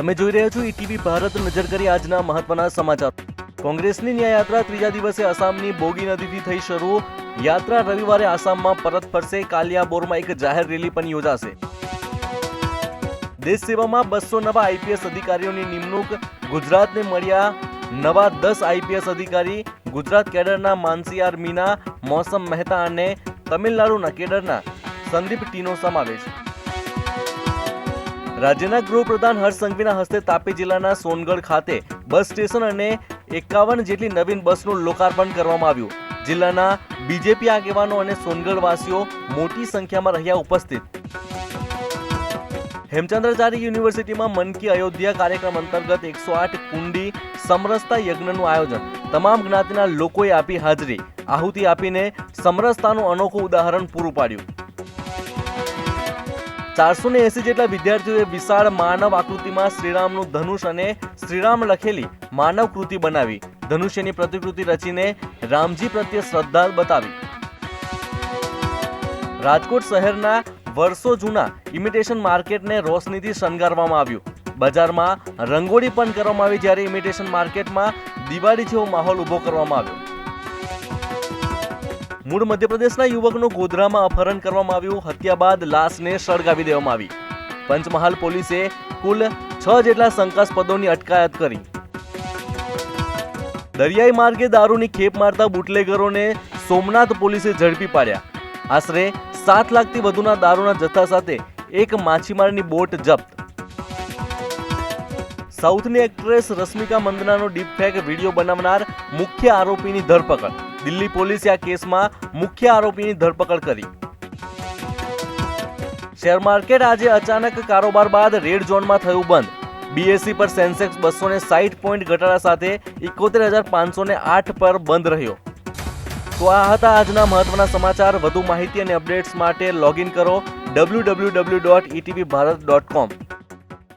તમે જોઈ રહ્યા છો ઈટીવી ભારત નજર કરી આજના મહત્વના સમાચાર। કોંગ્રેસની ન્યાયયાત્રા ત્રીજા દિવસે આસામની બોગી નદીથી થઈ શરૂ। યાત્રા રવિવારે આસામમાં પરત ફરશે। કાલિયાબોરમાં એક જાહેર રેલી પણ યોજાશે। દેશ સેવામાં 200 નવા આઈપીએસ અધિકારીઓની નિમણૂક। ગુજરાતને મળ્યા નવા 10 આઈપીએસ અધિકારી। ગુજરાત કેડરના માનસીઆર મીના, મૌસમ મહેતા અને તમિલનાડુના કેડરના સંદીપ ટીનો સમાવેશ। રાજ્યના ગૃહપ્રધાન હર્ષ સંઘવીના હસ્તે તાપી જિલ્લાના સોનગઢ ખાતે બસ સ્ટેશન અને 51 જેટલી નવીન બસનું લોકાર્પણ કરવામાં આવ્યું। જિલ્લાના બીજેપી આગેવાનો અને સોનગઢવાસીઓ મોટી સંખ્યામાં રહ્યા ઉપસ્થિત। હેમચંદ્રાચાર્ય યુનિવર્સિટીમાં મન કી અયોધ્યા કાર્યક્રમ અંતર્ગત 108 કુંડી સમરસતા યજ્ઞનું આયોજન। તમામ જ્ઞાતિના લોકોએ આપી હાજરી। આહુતિ આપીને સમરસતાનું અનોખું ઉદાહરણ પૂરું પાડ્યું। 480 જેટલા વિદ્યાર્થીઓએ વિશાળ માનવ આકૃતિમાં શ્રીરામનું ધનુષ અને શ્રીરામ લખેલી માનવ કૃતિ બનાવી। ધનુષ્યની પ્રતિકૃતિ રચીને રામજી પ્રત્યે શ્રદ્ધા બતાવી। રાજકોટ શહેરના વર્ષો જૂના ઇમિટેશન માર્કેટને રોશનીથી શણગારવામાં આવ્યું। બજારમાં રંગોળી પણ કરવામાં આવી, જ્યારે ઇમિટેશન માર્કેટમાં દિવાળી જેવો માહોલ ઊભો કરવામાં આવ્યો। મૂળ મધ્યપ્રદેશના યુવકનું ગોધરામાં અપહરણ કરવામાં આવ્યું। હત્યા બાદ લાશને સળગાવી દેવામાં આવી। પંચમહાલ પોલીસે કુલ 6 જેટલા શંકાસ્પદોની અટકાયત કરી। દરિયાઈ માર્ગે દારૂની ખેપ મારતા બુટલેગરોને સોમનાથ પોલીસે ઝડપી પાડ્યા। આશરે 7 લાખથી વધુના દારૂના જથ્થા સાથે એક માછીમારની બોટ જપ્ત। સાઉથની એક્ટ્રેસ રશ્મિકા મંદનાનો ડીપફેક વિડીયો બનાવનાર મુખ્ય આરોપીની ધરપકડ। દિલ્હી પોલીસે આ કેસમાં મુખ્ય આરોપીની ધરપકડ કરી। શેર માર્કેટ આજે અચાનક કારોબાર બાદ રેડ ઝોનમાં થયું બંધ। બીએસસી પર સેન્સેક્સ 260 પોઈન્ટ ઘટાડા સાથે 71,508 પર બંધ રહ્યો। તો આ હતા આજના મહત્વના સમાચાર। વધુ માહિતી અને અપડેટ્સ માટે લોગિન કરો www.etvbharat.com।